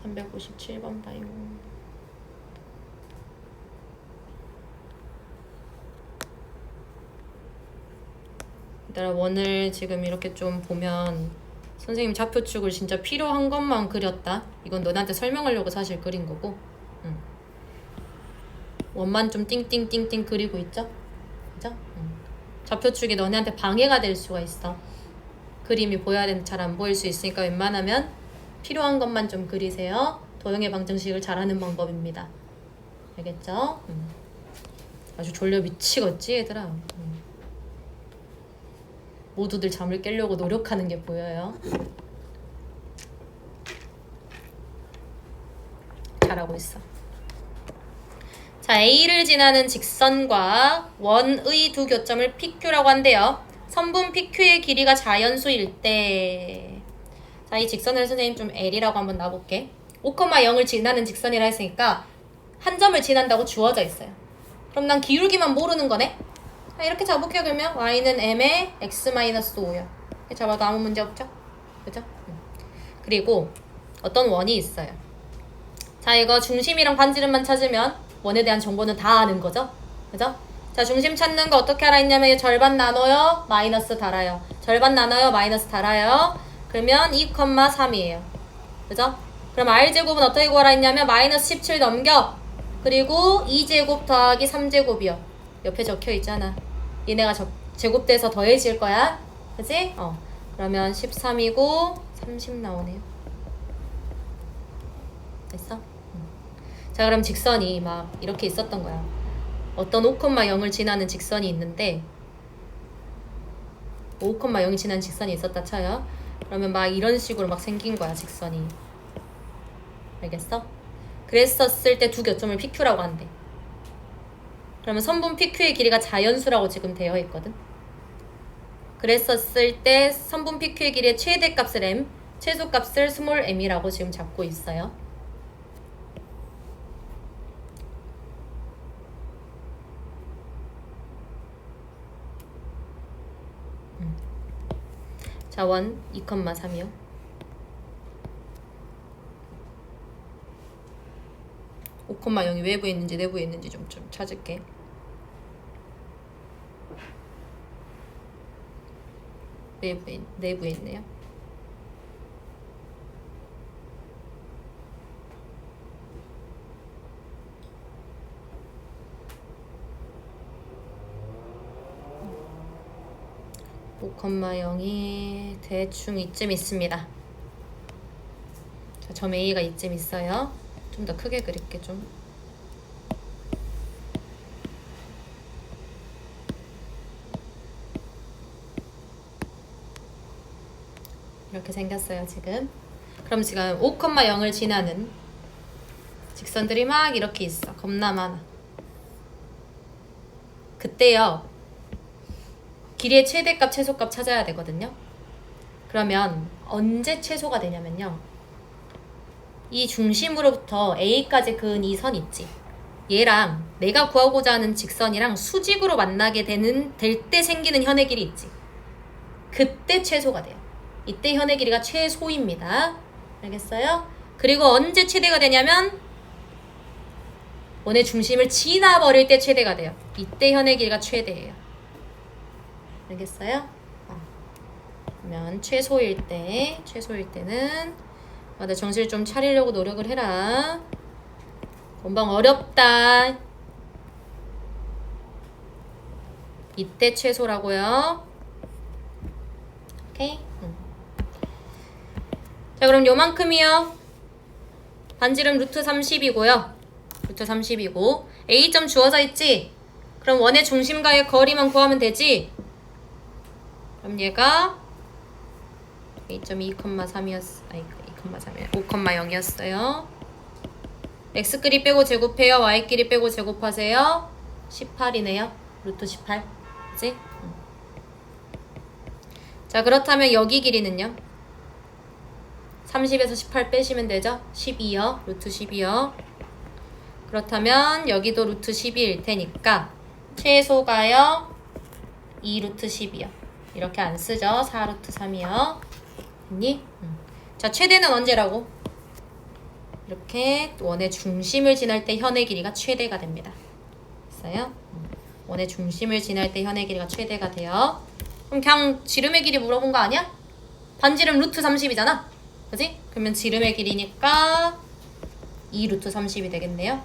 357번 봐요. 일단 원을 지금 이렇게 좀 보면 선생님 좌표축을 진짜 필요한 것만 그렸다. 이건 너네한테 설명하려고 사실 그린 거고. 원만 좀 띵띵띵띵 그리고 있죠? 그죠? 좌표축이 너네한테 방해가 될 수가 있어. 그림이 보여야 되는데 잘 안 보일 수 있으니까 웬만하면 필요한 것만 좀 그리세요. 도형의 방정식을 잘하는 방법입니다. 알겠죠? 아주 졸려 미치겠지 얘들아. 모두들 잠을 깨려고 노력하는 게 보여요. 잘하고 있어. 자, A를 지나는 직선과 원의 두 교점을 PQ라고 한대요. 선분 PQ의 길이가 자연수일 때. 자, 이 직선을 선생님 좀 L이라고 한번 놔볼게. 5,0을 지나는 직선이라 했으니까 한 점을 지난다고 주어져 있어요. 그럼 난 기울기만 모르는 거네? 이렇게 잡을게요. 그러면 y는 m의 x-5야. 이렇게 잡아도 아무 문제 없죠? 그죠? 그리고 어떤 원이 있어요. 자, 이거 중심이랑 반지름만 찾으면 원에 대한 정보는 다 아는 거죠? 그죠? 자, 중심 찾는 거 어떻게 알아 있냐면 절반 나눠요, 마이너스 달아요. 절반 나눠요, 마이너스 달아요. 그러면 2,3이에요. 그죠? 그럼 r제곱은 어떻게 구하라 했냐면 마이너스 17 넘겨. 그리고 2제곱 더하기 3제곱이요. 옆에 적혀 있잖아. 얘네가 제곱돼서 더해질 거야. 그치? 그러면 13이고 30 나오네요. 됐어? 자, 그럼 직선이 막 이렇게 있었던 거야. 어떤 5,0을 지나는 직선이 있는데 5,0이 지나는 직선이 있었다 쳐요. 그러면 막 이런 식으로 막 생긴 거야, 직선이. 알겠어? 그랬었을 때 두 교점을 PQ라고 한대. 그러면 선분 PQ의 길이가 자연수라고 지금 되어 있거든. 그랬었을 때 선분 PQ의 길이의 최대값을 M, 최소값을 스몰 m이라고 지금 잡고 있어요. 자, 원 2,3이요. (5,0이) 외부에 있는지 내부에 있는지 좀 찾을게. 내부에 있네요. (5,0이) 대충 이쯤 있습니다. 자, 점 A가 이쯤 있어요. 좀 더 크게 그릴게 좀. 이렇게 생겼어요 지금. 그럼 지금 5,0을 지나는 직선들이 막 이렇게 있어. 겁나 많아. 그때요 길이의 최대값, 최소값 찾아야 되거든요. 그러면 언제 최소가 되냐면요. 이 중심으로부터 A까지 그은 이 선 있지. 얘랑 내가 구하고자 하는 직선이랑 수직으로 만나게 될 때 생기는 현의 길이 있지. 그때 최소가 돼요. 이때 현의 길이가 최소입니다. 알겠어요? 그리고 언제 최대가 되냐면 원의 중심을 지나버릴 때 최대가 돼요. 이때 현의 길이가 최대예요. 알겠어요? 그러면 최소일 때는 나 정신을 좀 차리려고 노력을 해라. 금방 어렵다. 이때 최소라고요. 오케이? 자, 그럼 요만큼이요. 반지름 루트 30이고요. 루트 30이고 A점 주어져 있지? 그럼 원의 중심과의 거리만 구하면 되지? 그럼 얘가 A.2,3이었어. 아니 2,3이야. 5,0이었어요. X끼리 빼고 제곱해요. Y끼리 빼고 제곱하세요. 18이네요. 루트 18. 그치? 자, 그렇다면 여기 길이는요? 30에서 18 빼시면 되죠? 12요. 루트 12요. 그렇다면 여기도 루트 12일 테니까 최소가요 2 루트 10이요. 이렇게 안 쓰죠? 4 루트 3이요. 됐니? 자, 최대는 언제라고? 이렇게 원의 중심을 지날 때 현의 길이가 최대가 됩니다. 됐어요? 원의 중심을 지날 때 현의 길이가 최대가 돼요. 그럼 그냥 지름의 길이 물어본 거 아니야? 반지름 루트 30이잖아? 그지? 그러면 지름의 길이니까 2 루트 30이 되겠네요.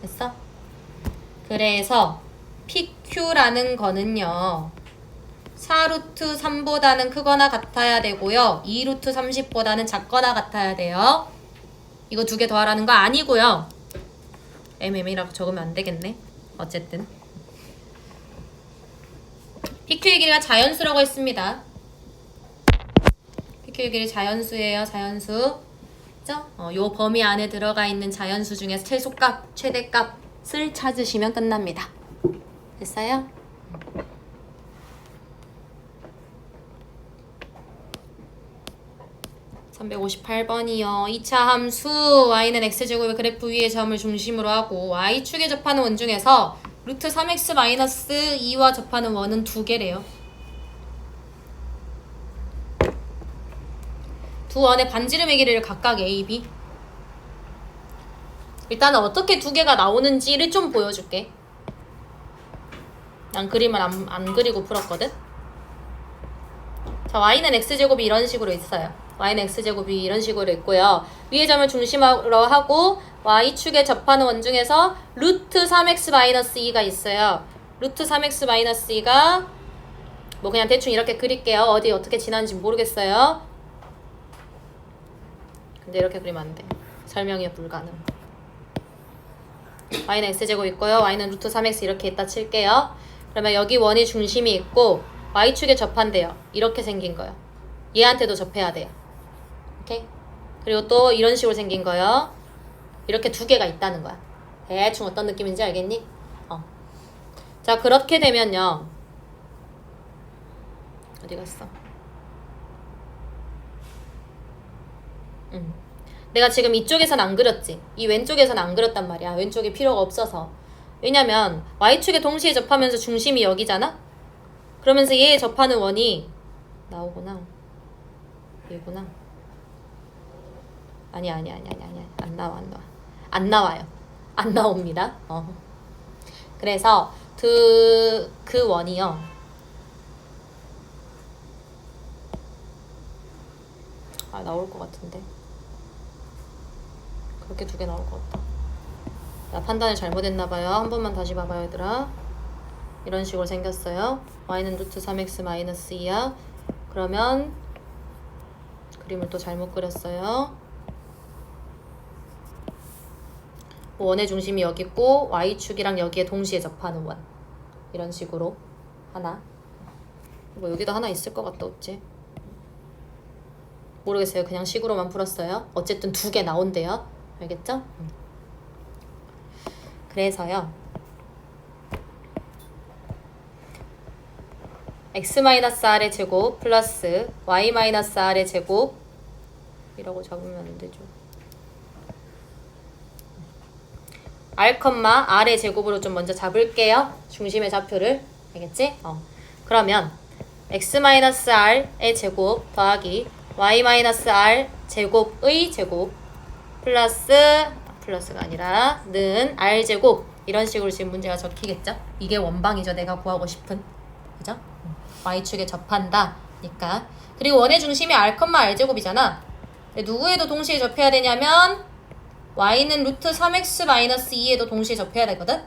됐어? 그래서 PQ라는 거는요 4 루트 3보다는 크거나 같아야 되고요 2 루트 30보다는 작거나 같아야 돼요. 이거 두 개 더하라는 거 아니고요. MM이라고 적으면 안 되겠네. 어쨌든 PQ의 길이가 자연수라고 했습니다. PQ의 길이 자연수예요. 자연수. 그죠? 요 범위 안에 들어가 있는 자연수 중에서 최소값, 최대값을 찾으시면 끝납니다. 됐어요? (358번이요) 2차 함수 y는 x제곱의 그래프 위의 점을 중심으로 하고 y축에 접하는 원 중에서 루트 3x-2와 접하는 원은 두 개래요. 두 원의 반지름의 길이를 각각 A, B. 일단은 어떻게 두 개가 나오는지를 좀 보여줄게. 난 그림을 안 그리고 풀었거든. 자, y는 x제곱이 이런 식으로 있어요. y는 x제곱이 이런 식으로 있고요. 위의 점을 중심으로 하고 y축에 접하는 원 중에서 루트 3x-2가 있어요. 루트 3x-2가 뭐 그냥 대충 이렇게 그릴게요. 어디 어떻게 지나는지 모르겠어요. 근데 이렇게 그리면 안 돼. 설명이 불가능. y는 x제곱 있고요. y는 루트 3x 이렇게 있다 칠게요. 그러면 여기 원이 중심이 있고 y축에 접한대요. 이렇게 생긴 거요. 얘한테도 접해야 돼요. 오케이? 그리고 또 이런 식으로 생긴 거요. 이렇게 두 개가 있다는 거야. 대충 어떤 느낌인지 알겠니? 자, 그렇게 되면요. 어디 갔어? 내가 지금 이쪽에선 안 그렸지? 이 왼쪽에선 안 그렸단 말이야. 왼쪽이 필요가 없어서. 왜냐면 y축에 동시에 접하면서 중심이 여기잖아? 그러면서 얘에 접하는 원이 나오구나. 얘구나. 아니야. 안 나와요. 안 나옵니다. 그래서 그 원이요. 나올 것 같은데. 그렇게 두 개 나올 것 같다. 나 판단을 잘못했나봐요. 한 번만 다시 봐봐요, 얘들아. 이런 식으로 생겼어요. y는 루트 3x-2야. 그러면 그림을 또 잘못 그렸어요. 원의 중심이 여기 있고 y축이랑 여기에 동시에 접하는 원. 이런 식으로 하나. 뭐 여기도 하나 있을 것 같다, 없지? 모르겠어요. 그냥 식으로만 풀었어요. 어쨌든 두 개 나온대요. 알겠죠? 그래서요. x-r의 제곱 플러스 y-r의 제곱 이라고 적으면 안 되죠. r의 제곱으로 좀 먼저 잡을게요. 중심의 좌표를. 알겠지? 그러면 x-r의 제곱 더하기 y-r 제곱의 제곱 플러스가 아니라 는 r제곱 이런 식으로 지금 문제가 적히겠죠? 이게 원방이죠. 내가 구하고 싶은. 그죠? y축에 접한다. 니까. 그리고 원의 중심이 r제곱이잖아. 누구에도 동시에 접해야 되냐면 y는 루트 3x-2에도 동시에 접해야 되거든?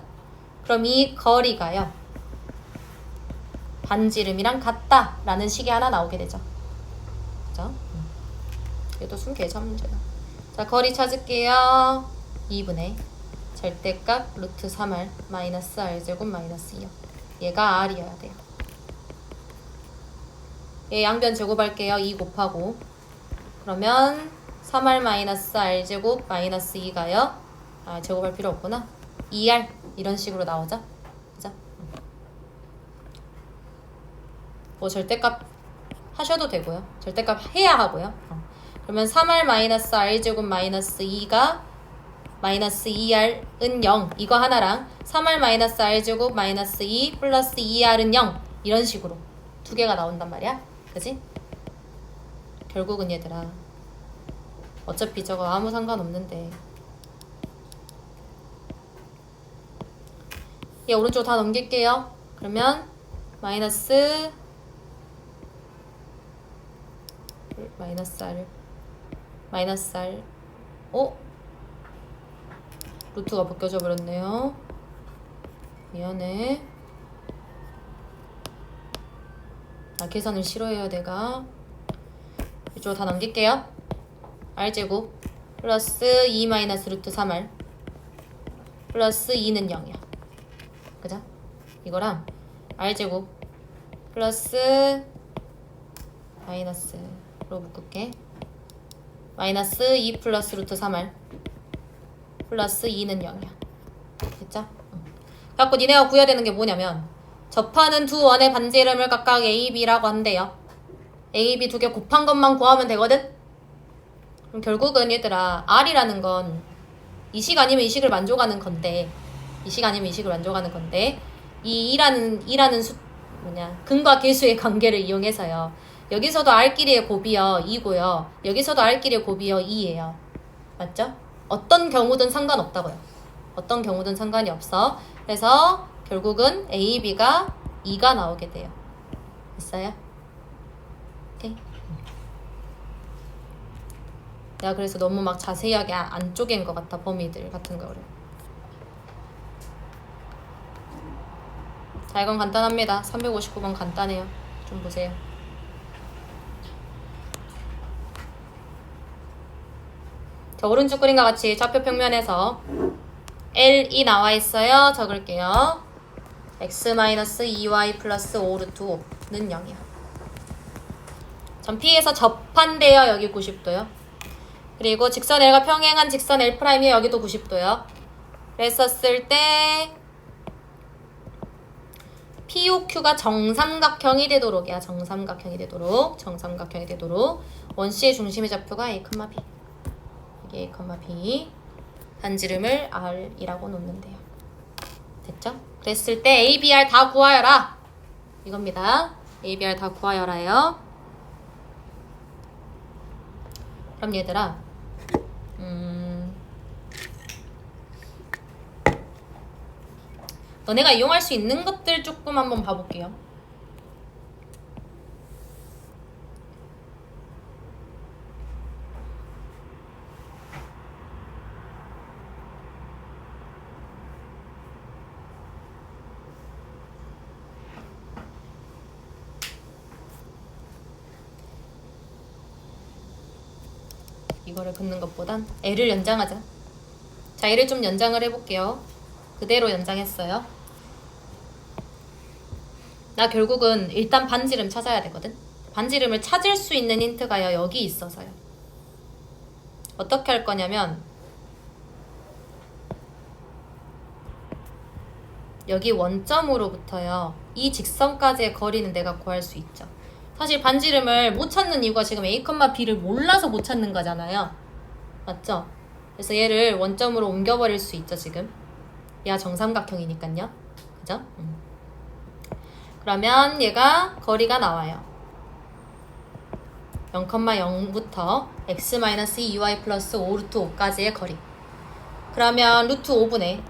그럼 이 거리가요. 반지름이랑 같다 라는 식이 하나 나오게 되죠. 그죠? 얘도 순계산 문제다. 자, 거리 찾을게요. 2분의 절대값 루트 3r 마이너스 r제곱 마이너스 2요. 얘가 r이어야 돼요. 얘 양변 제곱할게요. 2 곱하고 그러면 3r 마이너스 r제곱 마이너스 2가요. 제곱할 필요 없구나. 2r 이런 식으로 나오죠. 그죠? 뭐 절대값 하셔도 되고요. 절대값 해야 하고요. 그러면 3r 마이너스 r제곱 마이너스 2가 마이너스 2r은 0 이거 하나랑 3r 마이너스 r제곱 마이너스 2 플러스 2r은 0 이런 식으로 두 개가 나온단 말이야. 그지? 결국은 얘들아 어차피 저거 아무 상관없는데 얘 오른쪽 다 넘길게요. 그러면 마이너스 r 루트가 벗겨져 버렸네요. 미안해. 계산을 싫어해요 내가. 이쪽으로 다 넘길게요. r제곱 플러스 2 마이너스 루트 3r 플러스 2는 0이야. 그죠? 이거랑 r제곱 플러스 마이너스로 묶을게. 마이너스 2 플러스 루트 3r 플러스 2는 0이야. 됐죠? 그래갖고 니네가 구해야 되는 게 뭐냐면 접하는 두 원의 반지름을 각각 A, B라고 한대요. A, B 두 개 곱한 것만 구하면 되거든? 그럼 결국은 얘들아 R이라는 건 이 식 아니면 이 식을 만족하는 건데 이 식 아니면 이 식을 만족하는 건데 이 2라는 근과 계수의 관계를 이용해서요. 여기서도 R끼리의 곱이요 2고요. 여기서도 R끼리의 곱이요 2예요. 맞죠? 어떤 경우든 상관없다고요. 어떤 경우든 상관이 없어. 그래서 결국은 A, B가 2가 나오게 돼요. 됐어요? 오케이. 내가 그래서 너무 막 자세하게 안 쪼갠 것 같아. 범위들 같은 거를. 자, 이건 간단합니다. 359번 간단해요. 좀 보세요. 자, 오른쪽 그림과 같이 좌표 평면에서 L이 나와 있어요. 적을게요. x-2y 플러스 5 루트 5는 0이야. 전 P에서 접한대요. 여기 90도요. 그리고 직선 L과 평행한 직선 L'이 여기도 90도요. 그랬었을 때 POQ가 정삼각형이 되도록이야. 정삼각형이 되도록 원C의 중심의 좌표가 A, B 여기 A, B 반지름을 R이라고 놓는데요. 됐죠? 그랬을 때 A, B, R 다 구하여라 이겁니다. A, B, R 다 구하여라예요. 그럼 얘들아 너네가 이용할 수 있는 것들 조금 한번 봐볼게요. 이거를 긋는 것보단 L을 연장하자. 자, L을 좀 연장을 해볼게요. 그대로 연장했어요. 나 결국은 일단 반지름 찾아야 되거든. 반지름을 찾을 수 있는 힌트가 여기 있어서요. 어떻게 할 거냐면 여기 원점으로부터요 이 직선까지의 거리는 내가 구할 수 있죠. 사실 반지름을 못 찾는 이유가 지금 A, B를 몰라서 못 찾는 거잖아요. 맞죠? 그래서 얘를 원점으로 옮겨버릴 수 있죠, 지금. 얘가 정삼각형이니까요. 그죠? 그러면 얘가 거리가 나와요. 0,0부터 x-2y 플러스 5 루트 5까지의 거리. 그러면 루트 5분의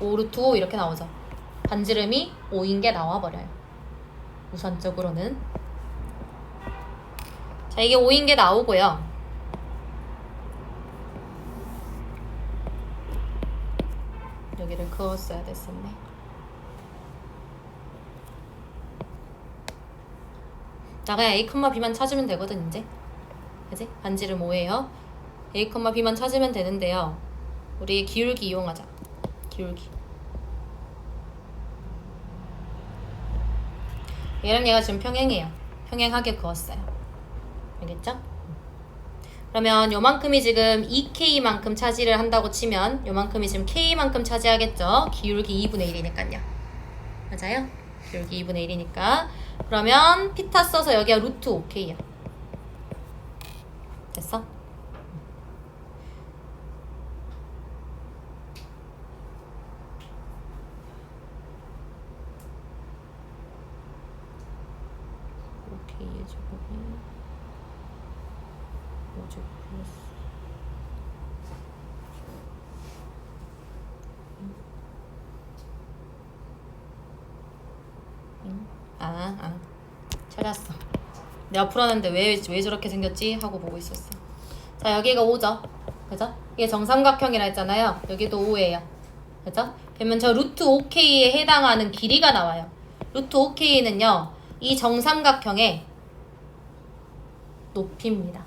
5 루트 5 이렇게 나오죠. 반지름이 5인 게 나와버려요. 우선적으로는. 자, 이게 5인 게 나오고요. 여기를 그었어야 됐었네. 나가야 A, B만 찾으면 되거든, 이제. 그지? 반지름 5예요. A, B만 찾으면 되는데요. 우리 기울기 이용하자. 기울기. 얘랑 얘가 지금 평행이에요. 평행하게 그었어요. 알겠죠? 그러면 요만큼이 지금 2K만큼 차지를 한다고 치면 요만큼이 지금 K만큼 차지하겠죠? 기울기 2분의 1이니까요. 맞아요? 기울기 2분의 1이니까. 그러면 피타 써서 여기가 루트 5K야. 됐어? K의 제곱이 5제곱 플러스 찾았어. 내가 풀었는데 왜 저렇게 생겼지? 하고 보고 있었어. 자, 여기가 5죠. 그죠? 이게 정삼각형이라 했잖아요. 여기도 5예요. 그죠? 그러면 저 루트 5K에 해당하는 길이가 나와요. 루트 5K는요, 이 정삼각형의 높이입니다.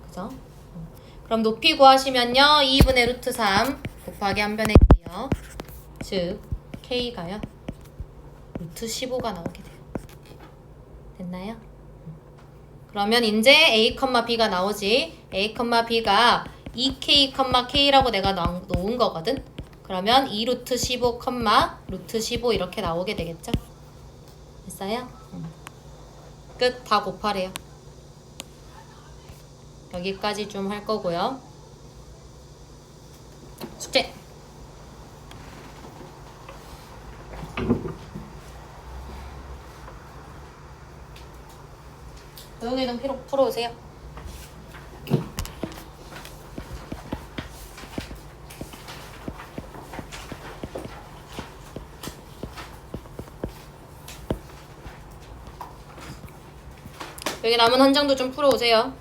그죠? 그럼 높이 구하시면요, 2분의 루트 3 곱하기 한 변의 K요. 즉, K가요, 루트 15가 나오게 돼요. 됐나요? 그러면 이제 A, B가 나오지. A, B가 2K, K라고 내가 놓은 거거든. 그러면 2루트 15, 루트 15 이렇게 나오게 되겠죠? 됐어요? 끝. 다 곱하래요. 여기까지 좀 할 거고요. 숙제! 조용히 좀 풀어오세요. 여기 남은 한 장도 좀 풀어오세요.